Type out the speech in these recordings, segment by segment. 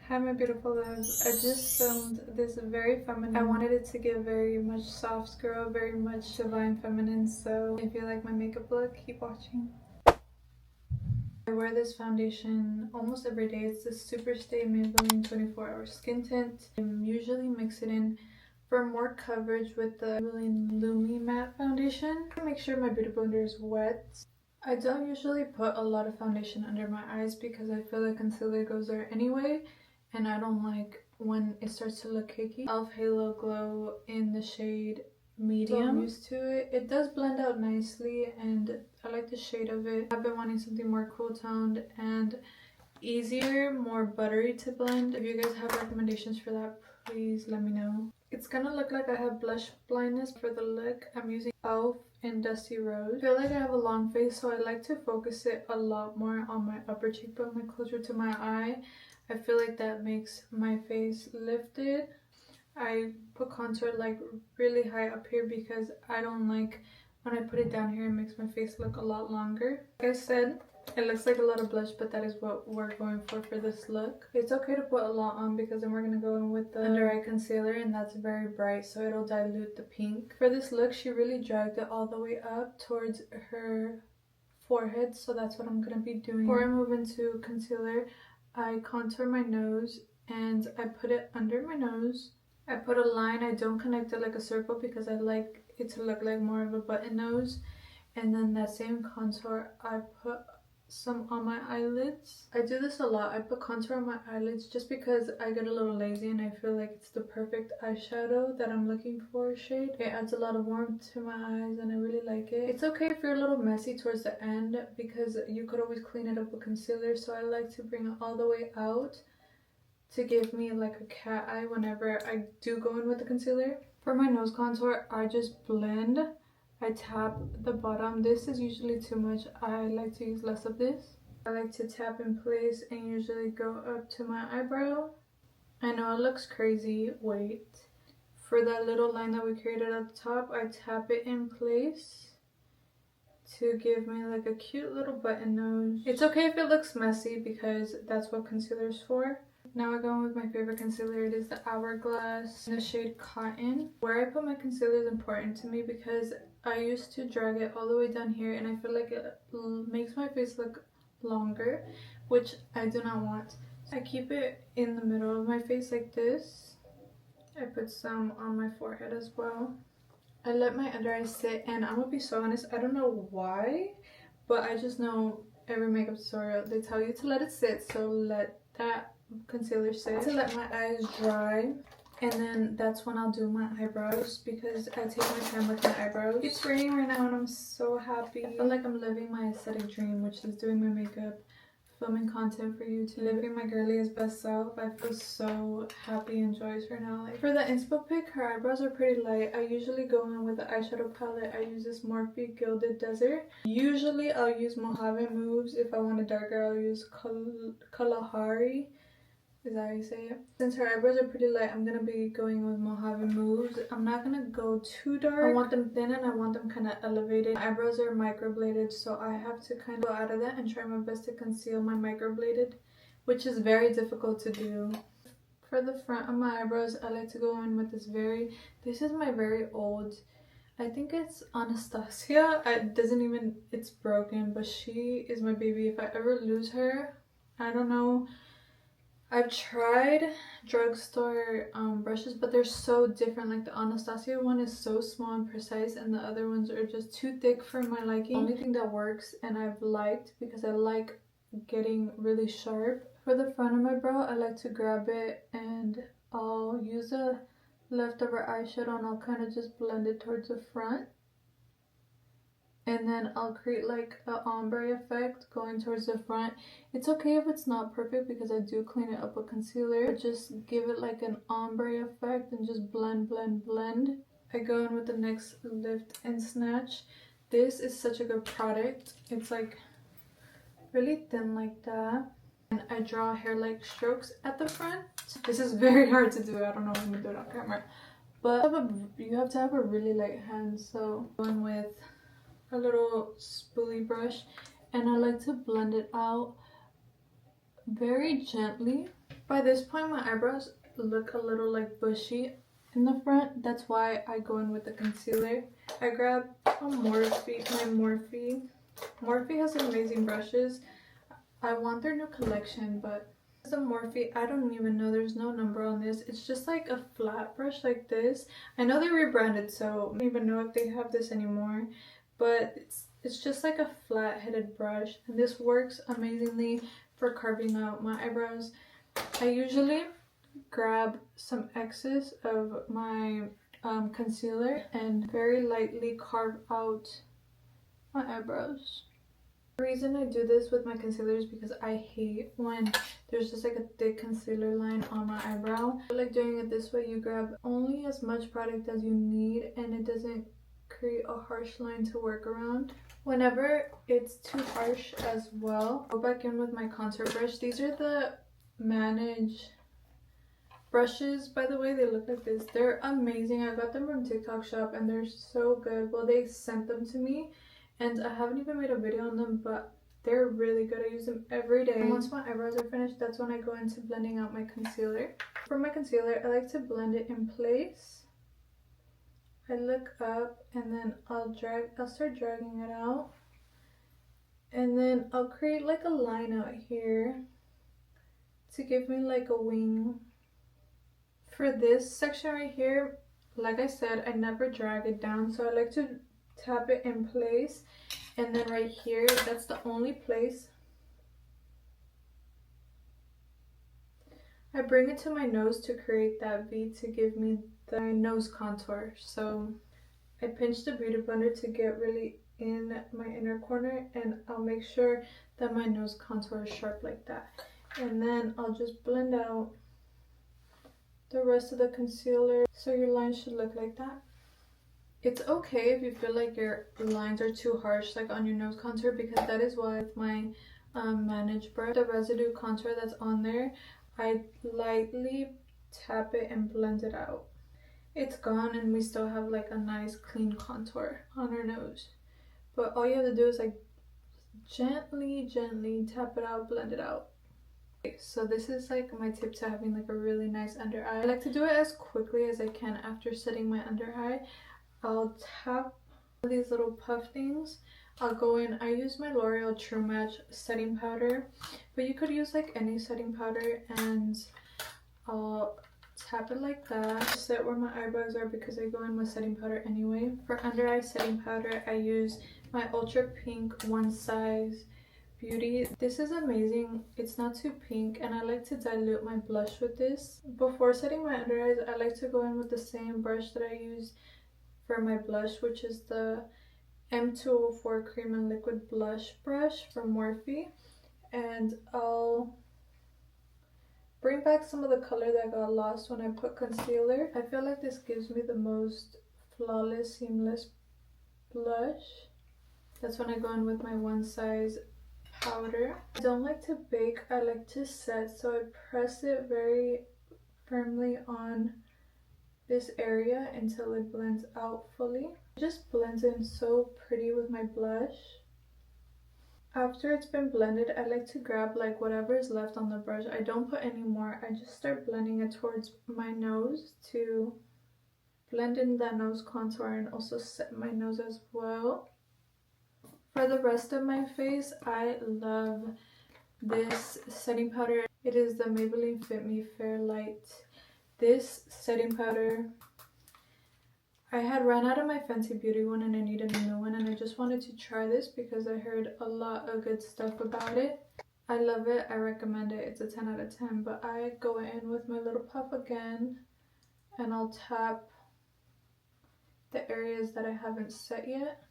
Hi my beautiful loves, I just filmed this very feminine. I wanted it to give very much soft girl, very much divine feminine, so if you like my makeup look, keep watching. I wear this foundation almost every day. It's the Super Stay Maybelline 24 Hour Skin Tint. I usually mix it in for more coverage with the Maybelline Lumi Matte Foundation. Make sure my beauty blender is wet. I don't usually put a lot of foundation under my eyes because I feel like concealer goes there anyway. And I don't like when it starts to look cakey. e.l.f. Halo Glow in the shade medium. So I'm used to it. It does blend out nicely and I like the shade of it. I've been wanting something more cool toned and easier, more buttery to blend. If you guys have recommendations for that, please let me know. It's gonna look like I have blush blindness for the look. I'm using e.l.f. in Dusty Rose. I feel like I have a long face, so I like to focus it a lot more on my upper cheekbone, like closer to my eye. I feel like that makes my face lifted. I put contour like really high up here because I don't like when I put it down here, it makes my face look a lot longer. Like I said, it looks like a lot of blush, but that is what we're going for this look. It's okay to put a lot on because then we're going to go in with the under eye concealer, and that's very bright, so it'll dilute the pink. For this look, she really dragged it all the way up towards her forehead, so that's what I'm going to be doing. Before I move into concealer, I contour my nose and I put it under my nose. I put a line. I don't connect it like a circle because I like it to look like more of a button nose. And then that same contour, I put some on my eyelids. I do this a lot. I put contour on my eyelids just because I get a little lazy and I feel like it's the perfect eyeshadow that I'm looking for shade. It adds a lot of warmth to my eyes and I really like it. It's okay if you're a little messy towards the end because you could always clean it up with concealer, so I like to bring it all the way out to give me like a cat eye whenever I do go in with the concealer. For my nose contour, I just blend. I tap the bottom. This is usually too much. I like to use less of this. I like to tap in place and usually go up to my eyebrow. I know it looks crazy. Wait. For that little line that we created at the top, I tap it in place to give me like a cute little button nose. It's okay if it looks messy because that's what concealer is for. Now I go in with my favorite concealer. It is the Hourglass in the shade Cotton. Where I put my concealer is important to me because I used to drag it all the way down here and I feel like it makes my face look longer, which I do not want. I keep it in the middle of my face like this. I put some on my forehead as well. I let my under eye sit, and I'm gonna be so honest, I don't know why, but I just know every makeup tutorial, they tell you to let it sit, so let that concealer sit. To let my eyes dry, and then that's when I'll do my eyebrows because I take my time with my eyebrows. It's raining right now and I'm so happy. I feel like I'm living my aesthetic dream, which is doing my makeup, filming content for YouTube, living my girliest best self. I feel so happy and joyous right now. Like, for the inspo pic, her eyebrows are pretty light. I usually go in with the eyeshadow palette. I use this Morphe Gilded Desert. Usually I'll use Mojave Moves. If I want it darker, I'll use Kalahari. Is that how you say it? Since her eyebrows are pretty light, I'm gonna be going with Mojave Moves. I'm not gonna go too dark. I want them thin and I want them kind of elevated. My eyebrows are microbladed, so I have to kind of go out of that and try my best to conceal my microbladed, which is very difficult to do. For the front of my eyebrows, I like to go in with this is my very old, I think it's Anastasia. It's broken, but she is my baby. If I ever lose her, I don't know. I've tried drugstore brushes, but they're so different. Like the Anastasia one is so small and precise, and the other ones are just too thick for my liking. The only thing that works and I've liked, because I like getting really sharp. For the front of my brow, I like to grab it and I'll use a leftover eyeshadow and I'll kind of just blend it towards the front. And then I'll create like an ombre effect going towards the front. It's okay if it's not perfect because I do clean it up with concealer. But just give it like an ombre effect and just blend, blend, blend. I go in with the NYX Lift and Snatch. This is such a good product. It's like really thin like that. And I draw hair-like strokes at the front. This is very hard to do. I don't know if I'm gonna do it on camera. But you have to have a really light hand. So going with a little spoolie brush and I like to blend it out very gently By this point, my eyebrows look a little like bushy in the front. That's why I go in with the concealer. I grab a Morphe, my Morphe. Morphe has amazing brushes. I want their new collection, but the Morphe, I don't even know, there's no number on this. It's just like a flat brush like this. I know they rebranded, so I don't even know if they have this anymore, but it's just like a flat headed brush, and this works amazingly for carving out my eyebrows. I usually grab some excess of my concealer and very lightly carve out my eyebrows. The reason I do this with my concealer is because I hate when there's just like a thick concealer line on my eyebrow. I like doing it this way. You grab only as much product as you need and it doesn't create a harsh line to work around. Whenever it's too harsh as well, go back in with my contour brush. These are the Manage brushes, by the way. They look like this. They're amazing. I got them from TikTok shop and they're so good. Well, they sent them to me and I haven't even made a video on them, but they're really good. I use them every day. And once my eyebrows are finished, that's when I go into blending out my concealer. For my concealer, I like to blend it in place. I look up and then I'll start dragging it out. And then I'll create like a line out here to give me like a wing. For this section right here, like I said, I never drag it down, so I like to tap it in place, and then right here, that's the only place. I bring it to my nose to create that V to give me the nose contour. So I pinch the beauty blender to get really in my inner corner, and I'll make sure that my nose contour is sharp like that. And then I'll just blend out the rest of the concealer, so your lines should look like that. It's okay if you feel like your lines are too harsh, like on your nose contour, because that is why with my Manage brush, the residue contour that's on there, I lightly tap it and blend it out. It's gone and we still have like a nice clean contour on our nose. But all you have to do is like gently tap it out, blend it out. So this is like my tip to having like a really nice under eye. I like to do it as quickly as I can after setting my under eye. I'll tap these little puff things. I'll go in, I use my L'Oreal True Match setting powder, but you could use like any setting powder, and I'll tap it like that. Set where my eyebrows are because I go in with setting powder anyway. For under eye setting powder, I use my Ultra Pink One Size Beauty. This is amazing. It's not too pink, and I like to dilute my blush with this. Before setting my under eyes, I like to go in with the same brush that I use for my blush, which is the M204 Cream and Liquid Blush brush from Morphe, and I'll bring back some of the color that got lost when I put concealer. I feel like this gives me the most flawless, seamless blush. That's when I go in with my One Size powder. I don't like to bake, I like to set, so I press it very firmly on this area until it blends out fully. It just blends in so pretty with my blush. After it's been blended, I like to grab like whatever is left on the brush. I don't put any more. I just start blending it towards my nose to blend in that nose contour and also set my nose as well. For the rest of my face, I love this setting powder. It is the Maybelline Fit Me Fair Light. This setting powder, I had run out of my Fenty Beauty one and I needed a new one, and I just wanted to try this because I heard a lot of good stuff about it. I love it. I recommend it. It's a 10 out of 10. But I go in with my little puff again and I'll tap the areas that I haven't set yet.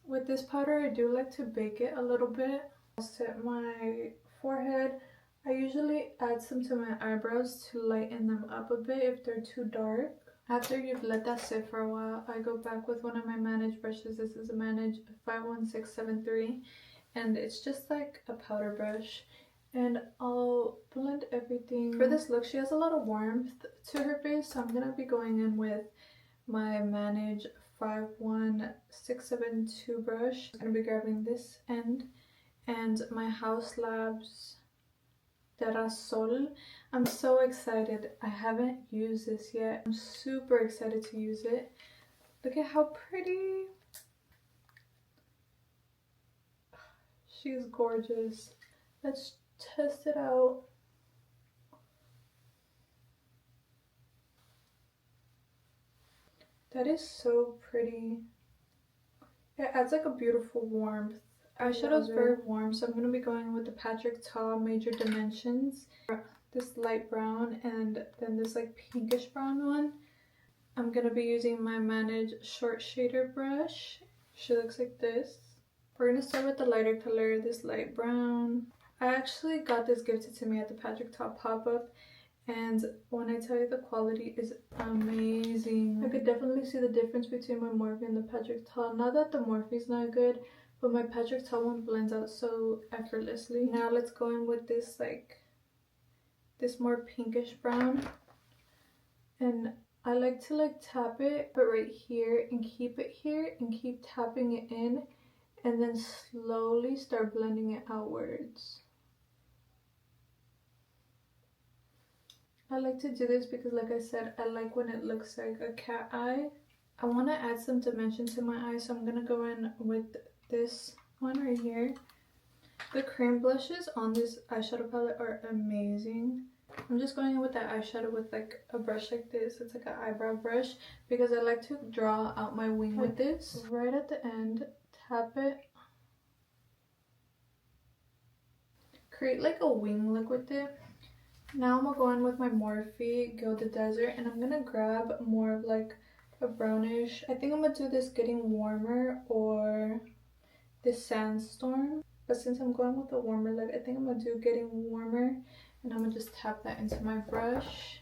With this powder, I do like to bake it a little bit. I'll set my forehead. I usually add some to my eyebrows to lighten them up a bit if they're too dark. After you've let that sit for a while, I go back with one of my Manage brushes. This is a Manage 51673, and it's just like a powder brush. And I'll blend everything. For this look, she has a lot of warmth to her face, so I'm going to be going in with my Manage 51672 brush. I'm going to be grabbing this end and my House Labs Terrasol. I'm so excited. I haven't used this yet. I'm super excited to use it. Look at how pretty. She's gorgeous. Let's test it out. That is so pretty. It adds like a beautiful warmth. Eyeshadow is very warm, so I'm going to be going with the Patrick Ta Major Dimensions. This light brown and then this like pinkish brown one. I'm going to be using my Manage Short Shader brush. She looks like this. We're going to start with the lighter color, this light brown. I actually got this gifted to me at the Patrick Ta pop-up. And when I tell you the quality is amazing. I could definitely see the difference between my Morphe and the Patrick Ta. Not that the Morphe is not good, but my Patrick Ta one blends out so effortlessly. Now let's go in with this this more pinkish brown. And I like to tap it, but right here, and keep it here and keep tapping it in, and then slowly start blending it outwards. I like to do this because, like I said, I like when it looks like a cat eye. I want to add some dimension to my eye, so I'm going to go in with this one right here. The cream blushes on this eyeshadow palette are amazing. I'm just going in with that eyeshadow with like a brush like this. It's like an eyebrow brush because I like to draw out my wing with this. Right at the end, tap it. Create like a wing look with it. Now I'm gonna go in with my Morphe Gilded Desert, and I'm gonna grab more of like a brownish. I think I'm gonna do this Getting Warmer or this Sandstorm. But since I'm going with a warmer look, I think I'm gonna do Getting Warmer, and I'm gonna just tap that into my brush.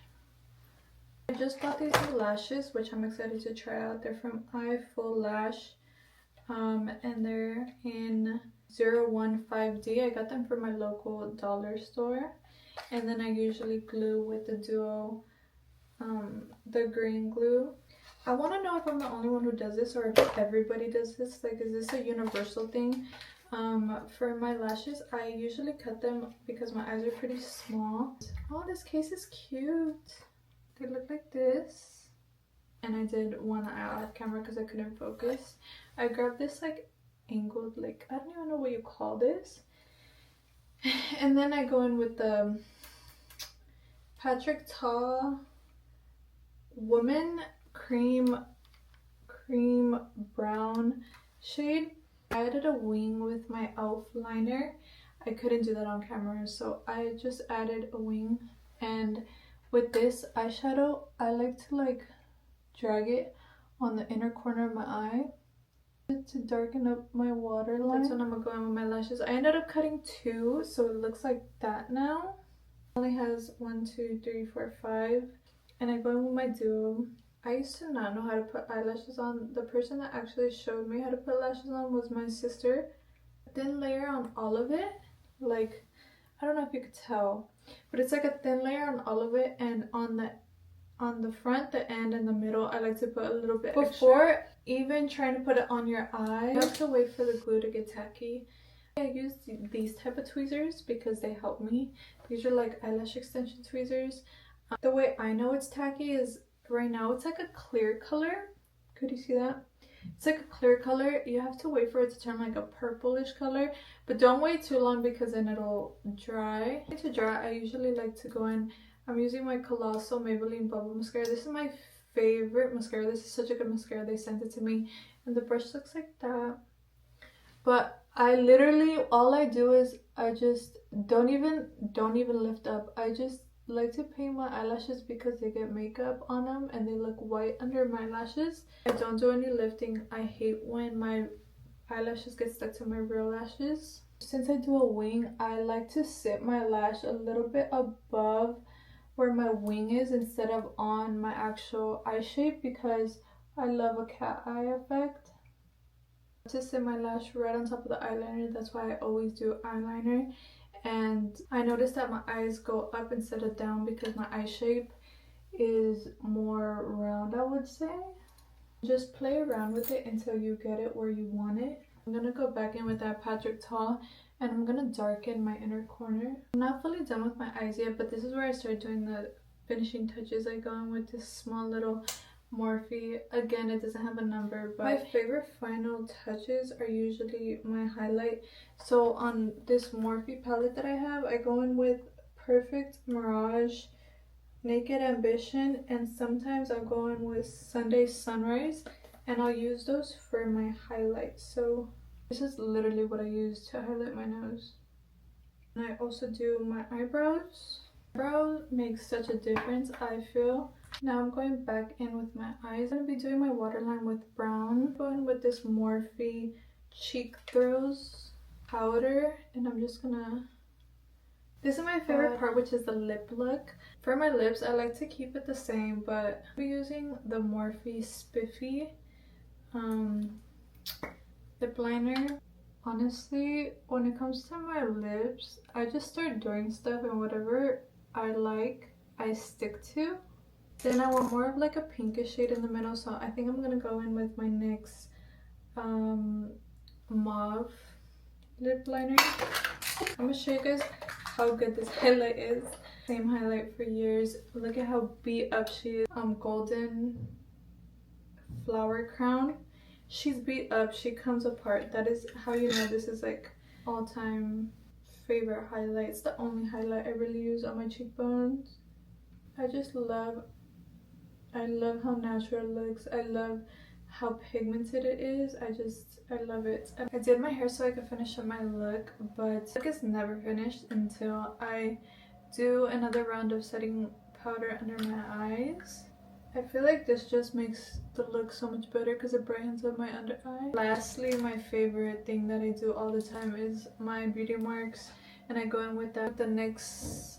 I just got these new lashes, which I'm excited to try out. They're from Eye Full Lash, and they're in 015D. I got them from my local dollar store. And then I usually glue with the Duo, the green glue. I want to know if I'm the only one who does this or if everybody does this. Like, is this a universal thing? For my lashes, I usually cut them because my eyes are pretty small. Oh, this case is cute. They look like this. And I did one eye off camera because I couldn't focus. I grabbed this like angled, like, I don't even know what you call this. And then I go in with the Patrick Ta Woman cream brown shade. I added a wing with my e.l.f. liner. I couldn't do that on camera, so I just added a wing. And with this eyeshadow, I like to drag it on the inner corner of my eye to darken up my waterline. That's when I'm gonna go in with my lashes. I ended up cutting 2, so it looks like that now. It only has 1, 2, 3, 4, 5, and I go in with my Duo. I used to not know how to put eyelashes on. The person that actually showed me how to put lashes on was my sister. Thin layer on all of it, like, I don't know if you could tell, but it's like a thin layer on all of it, and on the front, the end, and the middle, I like to put a little bit before extra. Even trying to put it on your eye, you have to wait for the glue to get tacky. I use these type of tweezers because they help me. These are like eyelash extension tweezers. The way I know it's tacky is right now it's like a clear color. Could you see that? It's like a clear color. You have to wait for it to turn like a purplish color, but don't wait too long because then it'll dry. To dry, I usually like to go in. I'm using my Colossal Maybelline Bubble Mascara. This is my favorite mascara. This is such a good mascara. They sent it to me, and the brush looks like that. But I literally, all I do is I just don't even lift up. I just like to paint my eyelashes because they get makeup on them and they look white under my lashes. I don't do any lifting. I hate when my eyelashes get stuck to my real lashes. Since I do a wing, I like to sit my lash a little bit above where my wing is instead of on my actual eye shape because I love a cat eye effect. To sit my lash right on top of the eyeliner, that's why I always do eyeliner. And I noticed that my eyes go up instead of down because my eye shape is more round, I would say. Just play around with it until you get it where you want it. I'm gonna go back in with that Patrick Ta and I'm gonna darken my inner corner. I'm not fully done with my eyes yet, but this is where I start doing the finishing touches. I go in with this small little Morphe. Again, it doesn't have a number, but my favorite final touches are usually my highlight. So on this Morphe palette that I have, I go in with Perfect, Mirage, Naked Ambition, and sometimes I'll go in with Sunday Sunrise, and I'll use those for my highlights. So this is literally what I use to highlight my nose. And I also do my eyebrows. Eyebrow makes such a difference, I feel. Now I'm going back in with my eyes. I'm going to be doing my waterline with brown. Going with this Morphe Cheek Thrills powder, and I'm just gonna... This is my favorite part, which is the lip look. For my lips, I like to keep it the same, but I'll be using the Morphe Spiffy lip liner. Honestly, when it comes to my lips, I just start doing stuff, and whatever I like, I stick to. Then I want more of like a pinkish shade in the middle, so I think I'm gonna go in with my NYX mauve lip liner. I'm gonna show you guys how good this highlight is. Same highlight for years. Look at how beat up she is. Golden flower crown. She's beat up, she comes apart. That is how you know this is like all-time favorite highlight. It's the only highlight I really use on my cheekbones. I love how natural it looks. I love how pigmented it is. I love it. I did my hair so I could finish up my look, but the look is never finished until I do another round of setting powder under my eyes. I feel like this just makes the look so much better because it brightens up my under eye. Lastly, my favorite thing that I do all the time is my beauty marks, and I go in with that, the NYX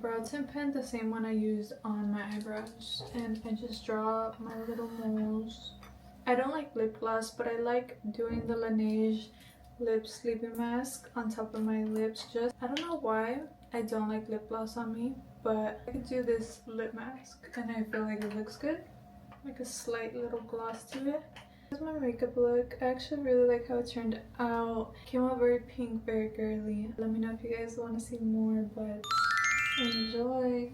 brow tint pen, the same one I used on my eyebrows, and I just draw my little moles. I don't like lip gloss, but I like doing the Laneige lip sleeping mask on top of my lips. Just, I don't know why I don't like lip gloss on me, but I could do this lip mask and I feel like it looks good, like a slight little gloss to it. This is my makeup look. I actually really like how it turned out. It came out very pink, very girly. Let me know if you guys want to see more, but enjoy.